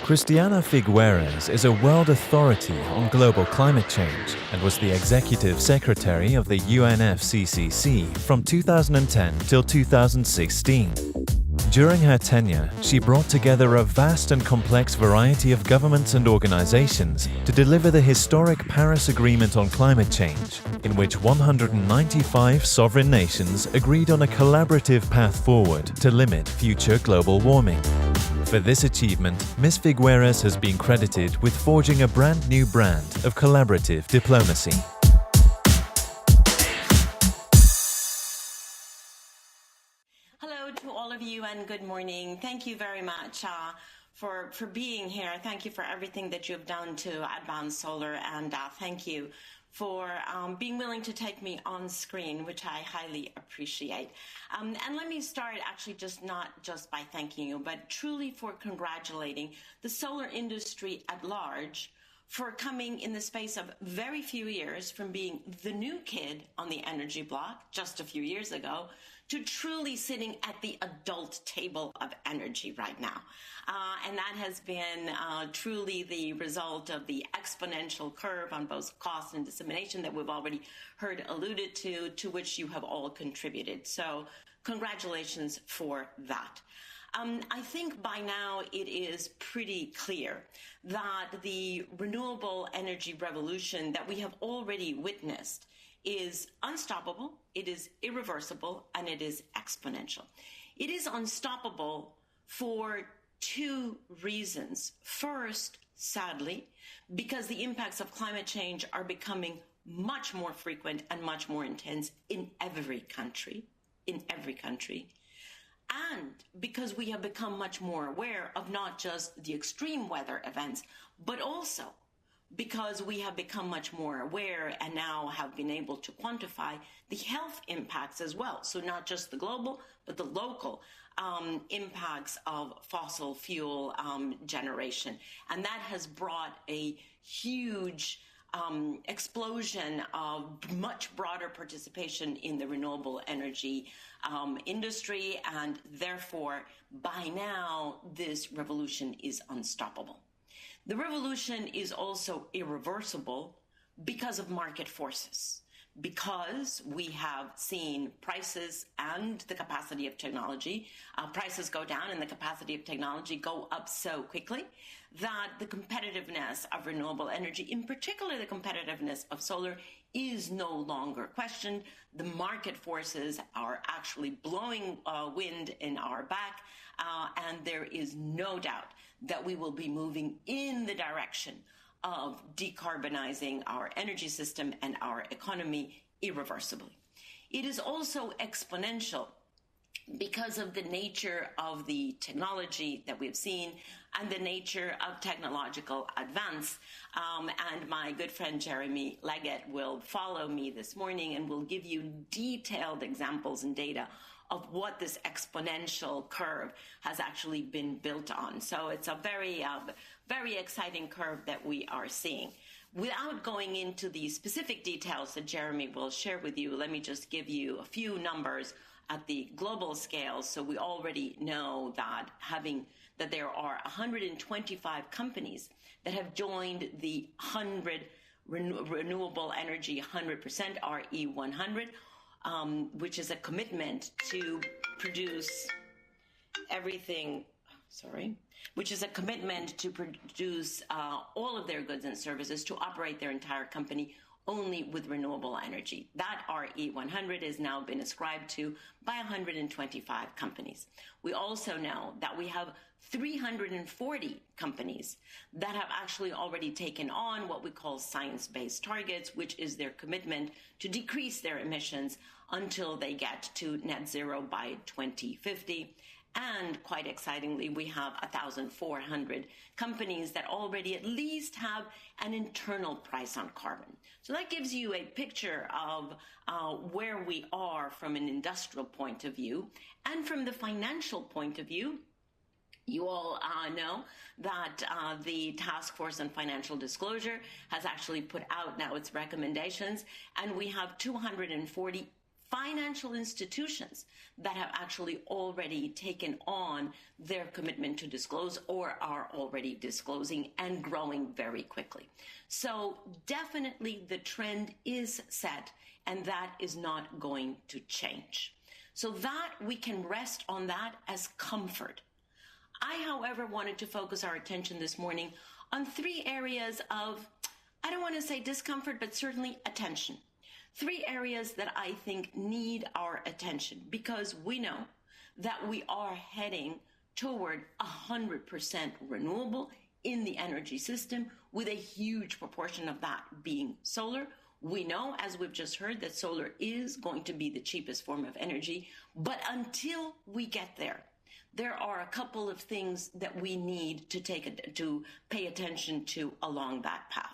Christiana Figueres is a world authority on global climate change and was the Executive Secretary of the UNFCCC from 2010 till 2016. During her tenure, she brought together a vast and complex variety of governments and organizations to deliver the historic Paris Agreement on climate change, in which 195 sovereign nations agreed on a collaborative path forward to limit future global warming. For this achievement, Ms. Figueres has been credited with forging a brand new brand of collaborative diplomacy. Hello to all of you and good morning. Thank you very much for being here. Thank you for everything that you've done to advance solar, and thank you for being willing to take me on screen, which I highly appreciate. And let me start actually not just by thanking you, but truly for congratulating the solar industry at large for coming in the space of very few years from being the new kid on the energy block just a few years ago to truly sitting at the adult table of energy right now. And that has been truly the result of the exponential curve on both cost and dissemination that we've already heard alluded to which you have all contributed. So congratulations for that. I think by now it is pretty clear that the renewable energy revolution that we have already witnessed is unstoppable, it is irreversible, and it is exponential. It is unstoppable for two reasons. First, sadly, because the impacts of climate change are becoming much more frequent and much more intense in every country, and because we have become much more aware of not just the extreme weather events, but also because we have become much more aware and now have been able to quantify the health impacts as well. So not just the global, but the local impacts of fossil fuel generation. And that has brought a huge explosion of much broader participation in the renewable energy industry. And therefore, by now, this revolution is unstoppable. The revolution is also irreversible because of market forces, because we have seen prices and the capacity of technology, prices go down and the capacity of technology go up so quickly that the competitiveness of renewable energy, in particular the competitiveness of solar, is no longer questioned. The market forces are actually blowing wind in our back, and there is no doubt that we will be moving in the direction of decarbonizing our energy system and our economy irreversibly. It is also exponential because of the nature of the technology that we've seen and the nature of technological advance. And my good friend Jeremy Leggett will follow me this morning and will give you detailed examples and data of what this exponential curve has actually been built on. So it's a very exciting curve that we are seeing. Without going into the specific details that Jeremy will share with you, let me just give you a few numbers at the global scale. So we already know that there are 125 companies that have joined the 100 renewable energy 100% RE100, which is a commitment to produce all of their goods and services, to operate their entire company only with renewable energy. That RE100 has now been ascribed to by 125 companies. We also know that we have 340 companies that have actually already taken on what we call science-based targets, which is their commitment to decrease their emissions until they get to net zero by 2050. And quite excitingly, we have 1,400 companies that already at least have an internal price on carbon. So that gives you a picture of where we are from an industrial point of view. And from the financial point of view, you all know that the Task Force on Financial Disclosure has actually put out now its recommendations, and we have 240 financial institutions that have actually already taken on their commitment to disclose or are already disclosing and growing very quickly. So definitely the trend is set, and that is not going to change. So that we can rest on that as comfort. I, however, wanted to focus our attention this morning on three areas of, I don't want to say discomfort, but certainly attention. Three areas that I think need our attention, because we know that we are heading toward 100% renewable in the energy system, with a huge proportion of that being solar. We know, as we've just heard, that solar is going to be the cheapest form of energy. But until we get there, there are a couple of things that we need to pay attention to along that path.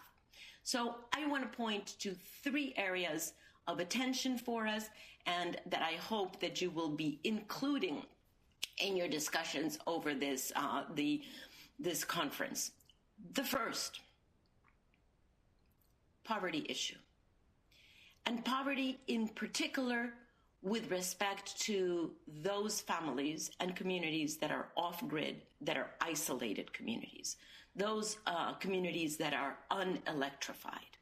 So I want to point to three areas of attention for us, and that I hope that you will be including in your discussions over this conference. The first, poverty issue. And poverty in particular with respect to those families and communities that are off-grid, that are isolated communities, those communities that are unelectrified.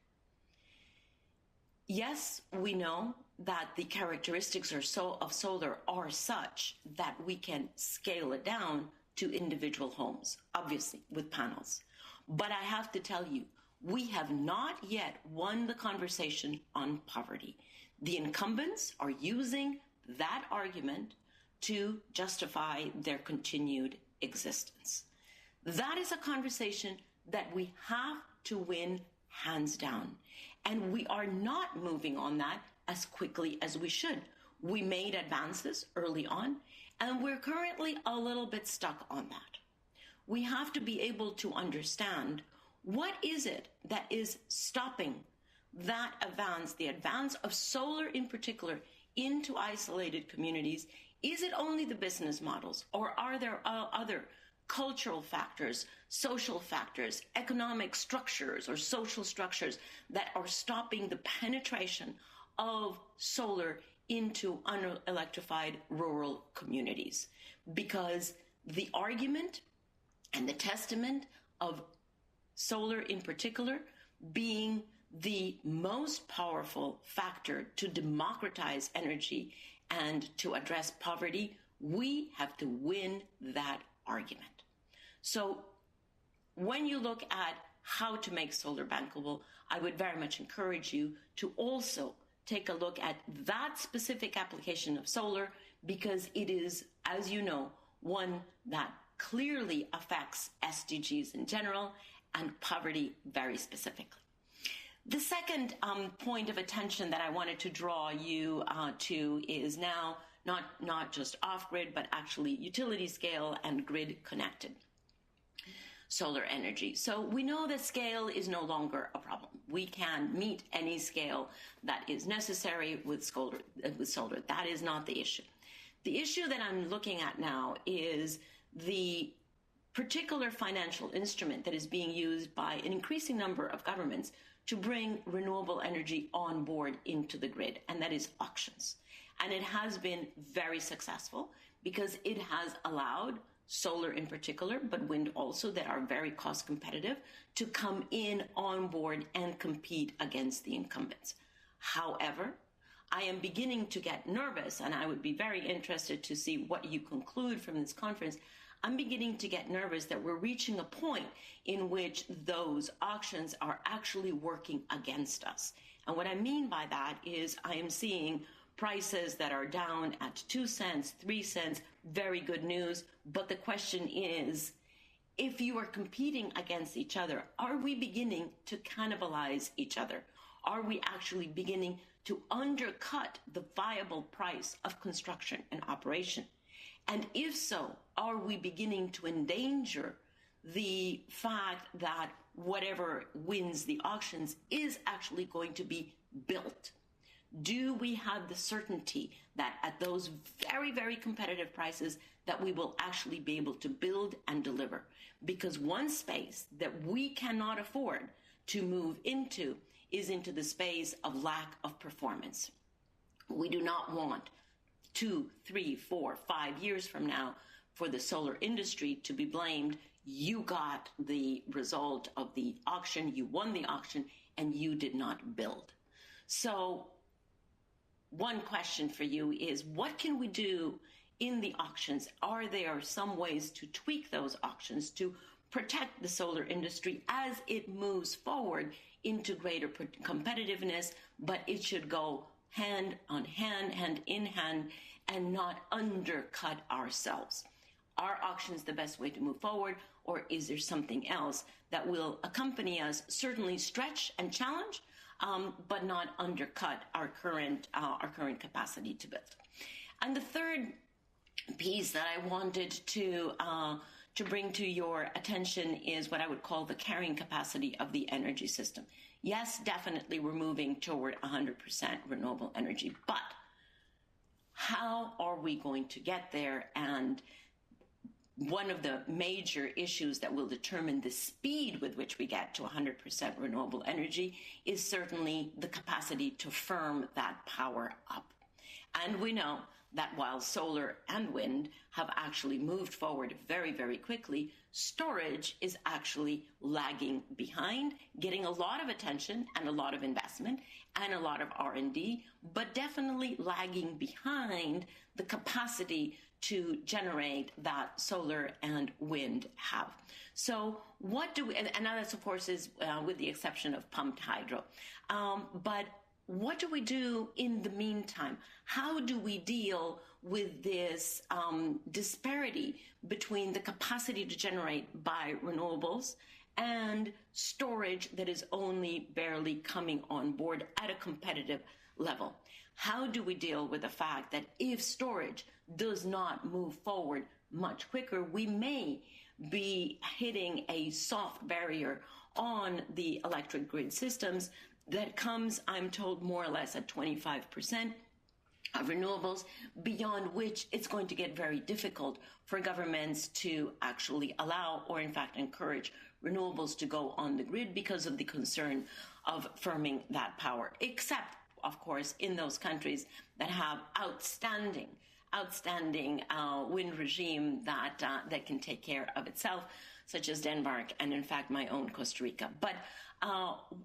Yes, we know that the characteristics of solar are such that we can scale it down to individual homes, obviously with panels. But I have to tell you, we have not yet won the conversation on poverty. The incumbents are using that argument to justify their continued existence. That is a conversation that we have to win hands down. And we are not moving on that as quickly as we should. We made advances early on, and we're currently a little bit stuck on that. We have to be able to understand, what is it that is stopping that advance, the advance of solar in particular, into isolated communities? Is it only the business models, or are there other cultural factors, social factors, economic structures or social structures that are stopping the penetration of solar into unelectrified rural communities? Because the argument and the testament of solar in particular being the most powerful factor to democratize energy and to address poverty, we have to win that argument. So when you look at how to make solar bankable, I would very much encourage you to also take a look at that specific application of solar, because it is, as you know, one that clearly affects SDGs in general and poverty very specifically. The second point of attention that I wanted to draw you to is now not just off-grid, but actually utility scale and grid connected solar energy. So we know that scale is no longer a problem. We can meet any scale that is necessary with solar. That is not the issue. The issue that I'm looking at now is the particular financial instrument that is being used by an increasing number of governments to bring renewable energy on board into the grid, and that is auctions. And it has been very successful because it has allowed solar in particular, but wind also, that are very cost competitive, to come in on board and compete against the incumbents. However, I am beginning to get nervous, and I would be very interested to see what you conclude from this conference. I'm beginning to get nervous that we're reaching a point in which those auctions are actually working against us. And what I mean by that is I am seeing prices that are down at 2 cents, 3 cents, very good news. But the question is, if you are competing against each other, are we beginning to cannibalize each other? Are we actually beginning to undercut the viable price of construction and operation? And if so, are we beginning to endanger the fact that whatever wins the auctions is actually going to be built? Do we have the certainty that at those very, very competitive prices that we will actually be able to build and deliver? Because one space that we cannot afford to move into is into the space of lack of performance. We do not want 2, 3, 4, 5 years from now for the solar industry to be blamed. You got the result of the auction, you won the auction, and you did not build. So one question for you is, what can we do in the auctions? Are there some ways to tweak those auctions to protect the solar industry as it moves forward into greater competitiveness, but it should go hand in hand, and not undercut ourselves? Are auctions the best way to move forward, or is there something else that will accompany us, certainly stretch and challenge, but not undercut our current capacity to build? And the third piece that I wanted to bring to your attention is what I would call the carrying capacity of the energy system. Yes, definitely we're moving toward 100% renewable energy, but how are we going to get there? And one of the major issues that will determine the speed with which we get to 100% renewable energy is certainly the capacity to firm that power up. And we know that while solar and wind have actually moved forward very, very quickly, storage is actually lagging behind, getting a lot of attention and a lot of investment and a lot of R&D, but definitely lagging behind the capacity to generate that solar and wind have. So what do we, and that of course is with the exception of pumped hydro, but what do we do in the meantime? How do we deal with this disparity between the capacity to generate by renewables and storage that is only barely coming on board at a competitive level? How do we deal with the fact that if storage does not move forward much quicker, we may be hitting a soft barrier on the electric grid systems that comes, I'm told, more or less at 25% of renewables, beyond which it's going to get very difficult for governments to actually allow or in fact encourage renewables to go on the grid because of the concern of firming that power, except, of course, in those countries that have outstanding wind regime that can take care of itself, such as Denmark and, in fact, my own Costa Rica. But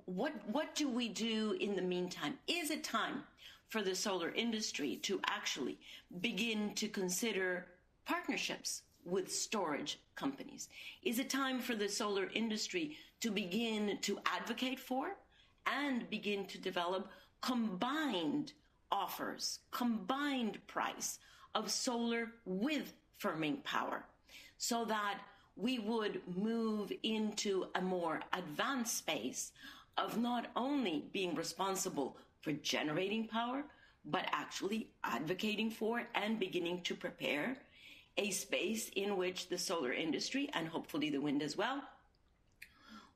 what do we do in the meantime? Is it time for the solar industry to actually begin to consider partnerships with storage companies? Is it time for the solar industry to begin to advocate for and begin to develop combined offers, combined price of solar with firming power, so that we would move into a more advanced space of not only being responsible for generating power, but actually advocating for and beginning to prepare a space in which the solar industry, and hopefully the wind as well,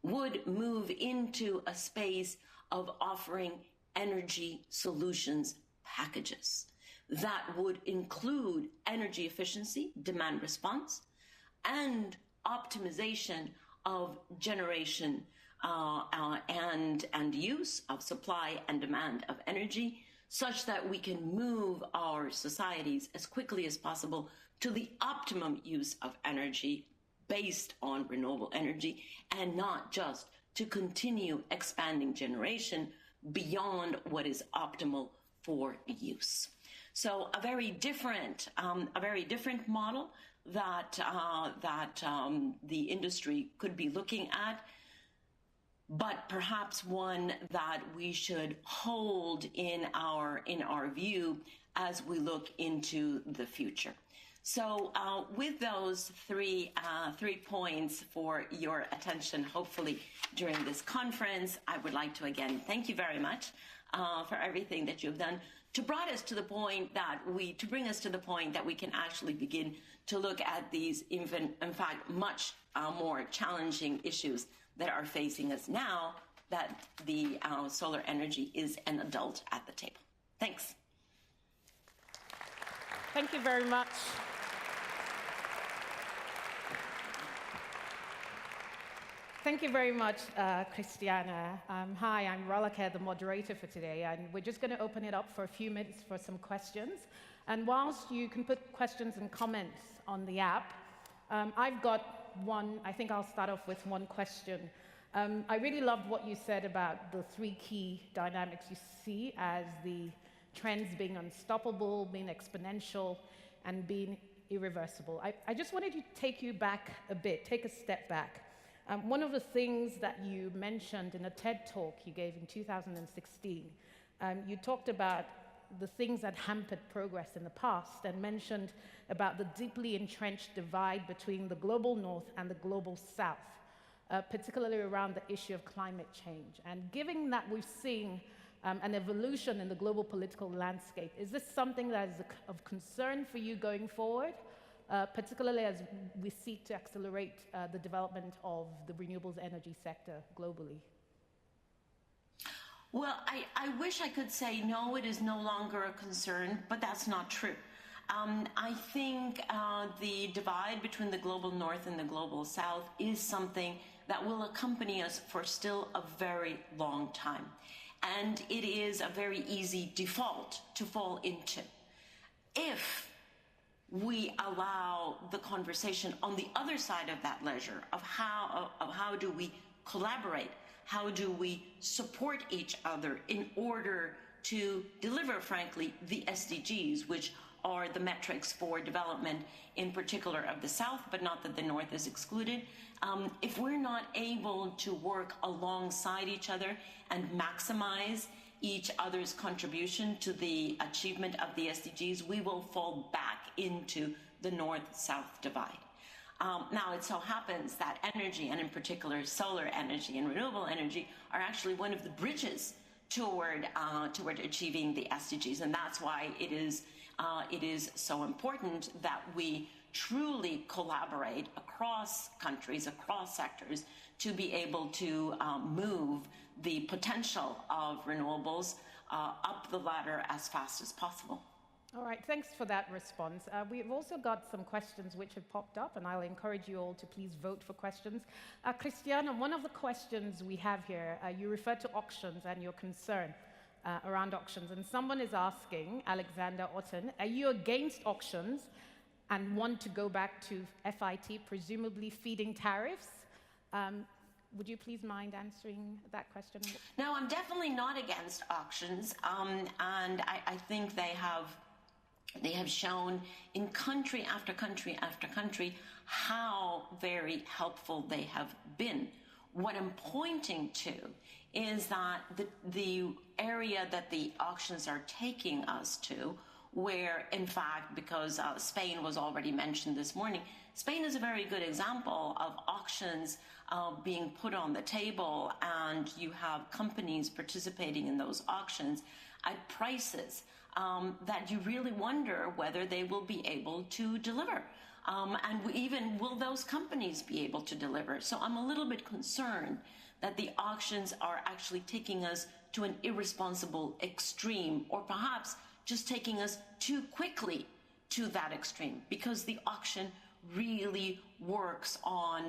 would move into a space of offering energy solutions packages that would include energy efficiency, demand response, and optimization of generation and use of supply and demand of energy, such that we can move our societies as quickly as possible to the optimum use of energy based on renewable energy, and not just to continue expanding generation beyond what is optimal for use. So a very different model that the industry could be looking at, but perhaps one that we should hold in our view as we look into the future. So with those three points for your attention, hopefully during this conference, I would like to again thank you very much for everything that you've done to bring us to the point that we can actually begin to look at these, even in fact, much more challenging issues that are facing us now that the solar energy is an adult at the table. Thanks. Thank you very much. Thank you very much, Christiana. Hi, I'm Rolake, the moderator for today, and we're just going to open it up for a few minutes for some questions. And whilst you can put questions and comments on the app, I've got one. I think I'll start off with one question. I really loved what you said about the three key dynamics you see as the trends being unstoppable, being exponential, and being irreversible. I just wanted to take you back a bit, take a step back. One of the things that you mentioned in a TED talk you gave in 2016, you talked about the things that hampered progress in the past and mentioned about the deeply entrenched divide between the global north and the global south, particularly around the issue of climate change. And given that we've seen an evolution in the global political landscape, is this something that is of concern for you going forward? Particularly as we seek to accelerate the development of the renewables energy sector globally? Well, I wish I could say no, it is no longer a concern, but that's not true. I think the divide between the global north and the global south is something that will accompany us for still a very long time. And it is a very easy default to fall into. If we allow the conversation on the other side of that ledger of how do we collaborate, how do we support each other in order to deliver, frankly, the SDGs, which are the metrics for development, in particular of the South, but not that the North is excluded. If we're not able to work alongside each other and maximize each other's contribution to the achievement of the SDGs, we will fall back into the North-South divide. Now, it so happens that energy, and in particular solar energy and renewable energy, are actually one of the bridges toward achieving the SDGs, and that's why it is so important that we truly collaborate across countries, across sectors, to be able to move the potential of renewables up the ladder as fast as possible. All right, thanks for that response. We've also got some questions which have popped up, and I'll encourage you all to please vote for questions. Christiana, one of the questions we have here, you refer to auctions and your concern around auctions, and someone is asking, Alexander Otten, are you against auctions and want to go back to FIT, presumably feeding tariffs? Would you please mind answering that question? No, I'm definitely not against auctions, and I think they have shown in country after country after country how very helpful they have been. What I'm pointing to is that the area that the auctions are taking us to, where in fact, because Spain was already mentioned this morning, Spain is a very good example of auctions being put on the table, and you have companies participating in those auctions at prices that you really wonder whether they will be able to deliver. And even will those companies be able to deliver? So I'm a little bit concerned that the auctions are actually taking us to an irresponsible extreme, or perhaps just taking us too quickly to that extreme, because the auction really works on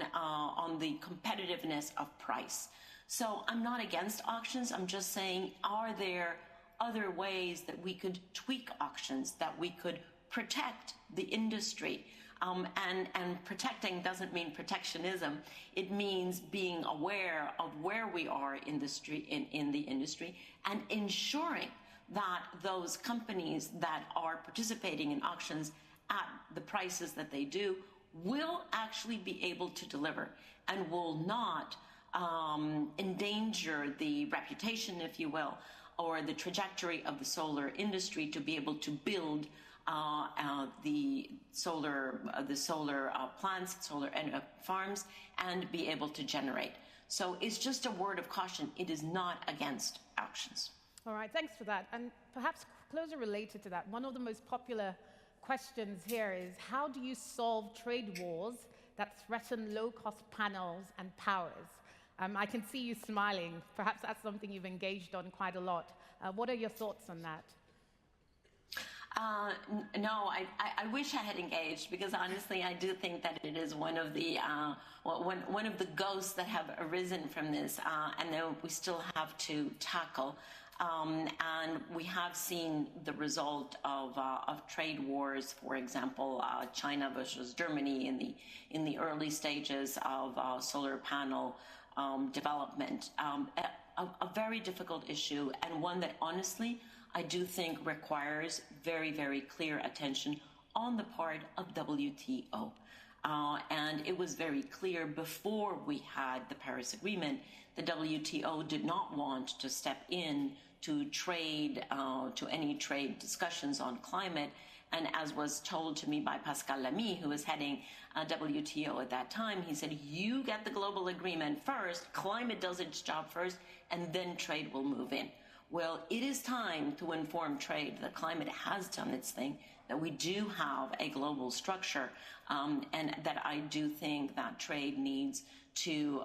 the competitiveness of price. So I'm not against auctions. I'm just saying, are there other ways that we could tweak auctions, that we could protect the industry? And protecting doesn't mean protectionism. It means being aware of where we are in the industry and ensuring that those companies that are participating in auctions at the prices that they do will actually be able to deliver and will not endanger the reputation, if you will, or the trajectory of the solar industry to be able to build the solar plants, solar farms, and be able to generate. So it's just a word of caution. It is not against auctions. All right, thanks for that. And perhaps closer related to that, one of the most popular questions here is, how do you solve trade wars that threaten low-cost panels and powers? I can see you smiling. Perhaps that's something you've engaged on quite a lot. What are your thoughts on that? No, I wish I had engaged, because honestly, I do think that it is one of the ghosts that have arisen from this, and that we still have to tackle. And we have seen the result of trade wars. For example, China versus Germany in the early stages of solar panel development. A very difficult issue, and one that honestly I do think requires very, very clear attention on the part of WTO. And it was very clear before we had the Paris Agreement, the WTO did not want to step in to trade, to any trade discussions on climate. And as was told to me by Pascal Lamy, who was heading WTO at that time, he said, you get the global agreement first, climate does its job first, and then trade will move in. Well, it is time to inform trade that climate has done its thing, that we do have a global structure, and that I do think that trade needs to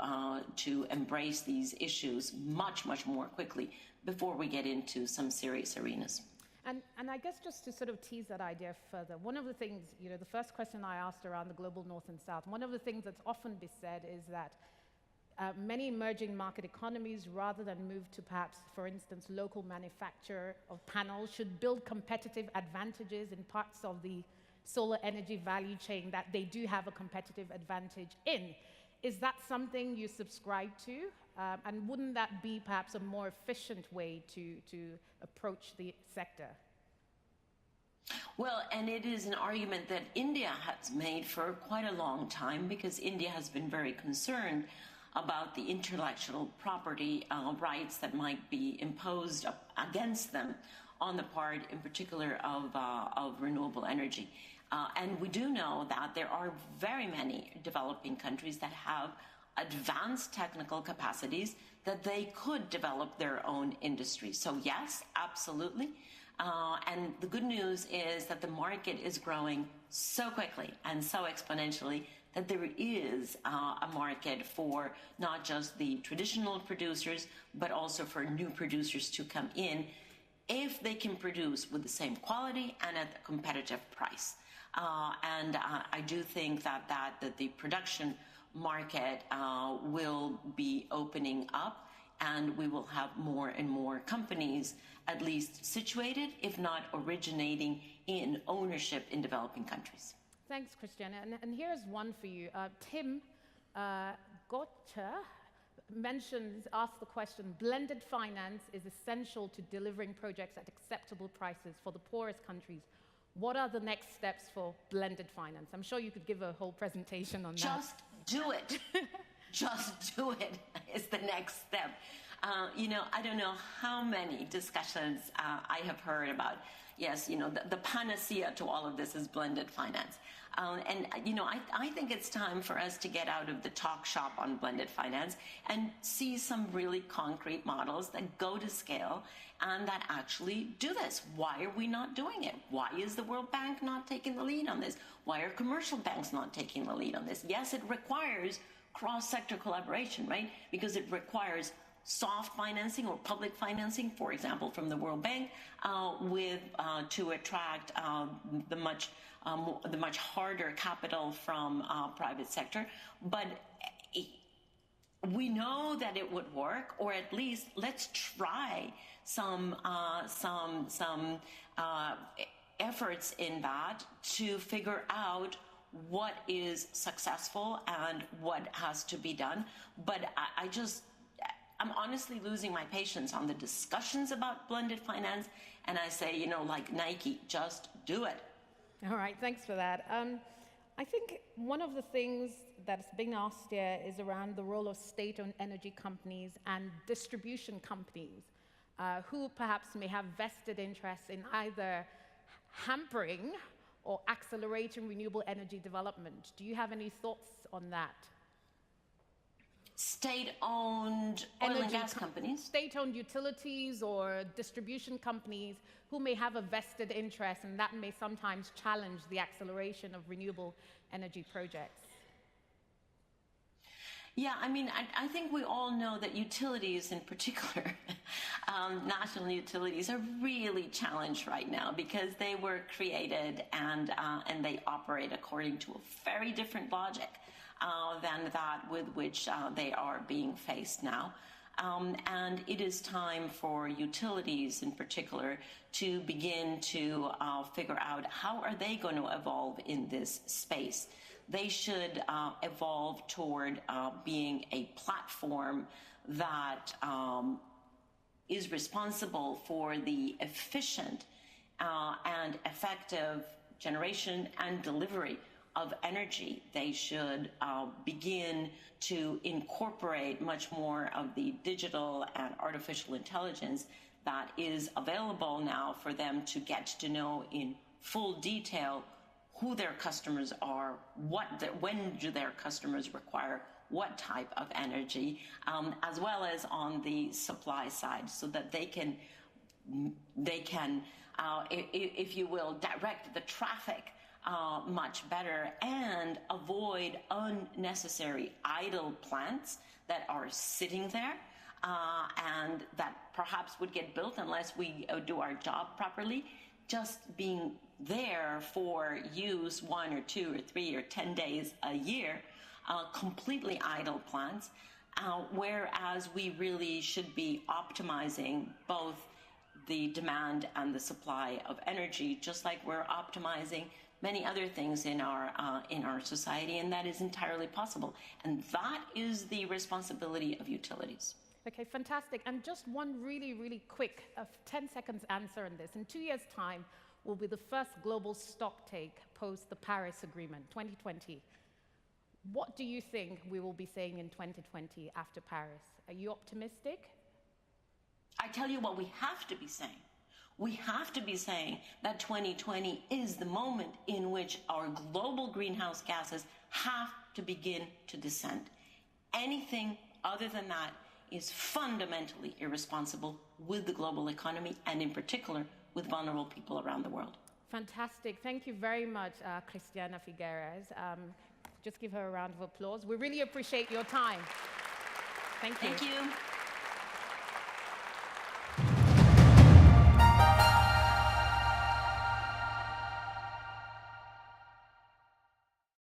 embrace these issues much, much more quickly before we get into some serious arenas. And I guess just to sort of tease that idea further, one of the things, the first question I asked around the global north and south, one of the things that's often been said is that many emerging market economies, rather than move to perhaps, for instance, local manufacture of panels, should build competitive advantages in parts of the solar energy value chain that they do have a competitive advantage in. Is that something you subscribe to? And wouldn't that be perhaps a more efficient way to approach the sector? Well, and it is an argument that India has made for quite a long time, because India has been very concerned about the intellectual property rights that might be imposed against them on the part, in particular, of renewable energy. And we do know that there are very many developing countries that have advanced technical capacities that they could develop their own industry. So yes, absolutely. And the good news is that the market is growing so quickly and so exponentially that there is a market for not just the traditional producers, but also for new producers to come in if they can produce with the same quality and at a competitive price. And I do think that the production market will be opening up, and we will have more and more companies at least situated, if not originating in ownership in developing countries. Thanks, Christiana. And here's one for you. Tim Gotcha asked the question, blended finance is essential to delivering projects at acceptable prices for the poorest countries. What are the next steps for blended finance? I'm sure you could give a whole presentation on that. Just do it. Just do it is the next step. I don't know how many discussions I have heard about, yes, the panacea to all of this is blended finance. I think it's time for us to get out of the talk shop on blended finance and see some really concrete models that go to scale and that actually do this. Why are we not doing it? Why is the World Bank not taking the lead on this? Why are commercial banks not taking the lead on this? Yes, it requires cross-sector collaboration, right? Because it requires soft financing or public financing, for example, from the World Bank, to attract the much harder capital from private sector. But we know that it would work, or at least let's try some efforts in that to figure out what is successful and what has to be done. But I'm honestly losing my patience on the discussions about blended finance, and I say, like Nike, just do it. All right, thanks for that. I think one of the things that's been asked here is around the role of state-owned energy companies and distribution companies, who perhaps may have vested interests in either hampering or accelerating renewable energy development. Do you have any thoughts on that? State-owned oil and gas companies? State-owned utilities or distribution companies who may have a vested interest, and that may sometimes challenge the acceleration of renewable energy projects. Yeah, I mean, I think we all know that utilities in particular, national utilities, are really challenged right now because they were created and they operate according to a very different logic than that with which they are being faced now. And it is time for utilities in particular to begin to figure out how are they going to evolve in this space. They should evolve toward being a platform that is responsible for the efficient and effective generation and delivery of energy. They should begin to incorporate much more of the digital and artificial intelligence that is available now for them to get to know in full detail who their customers are, when do their customers require what type of energy, as well as on the supply side, so that they can, if you will, direct the traffic much better and avoid unnecessary idle plants that are sitting there and that perhaps would get built unless we do our job properly. Just being there for use 1 or 2 or 3 or 10 days a year, completely idle plants, whereas we really should be optimizing both the demand and the supply of energy, just like we're optimizing many other things in our society, and that is entirely possible. And that is the responsibility of utilities. Okay, fantastic. And just one really, really quick 10 seconds answer on this. In 2 years' time, will be the first global stock take post the Paris Agreement, 2020. What do you think we will be saying in 2020 after Paris? Are you optimistic? I tell you what we have to be saying. We have to be saying that 2020 is the moment in which our global greenhouse gases have to begin to descend. Anything other than that is fundamentally irresponsible with the global economy and in particular with vulnerable people around the world. Fantastic. Thank you very much, Christiana Figueres. Just give her a round of applause. We really appreciate your time. Thank you. Thank you.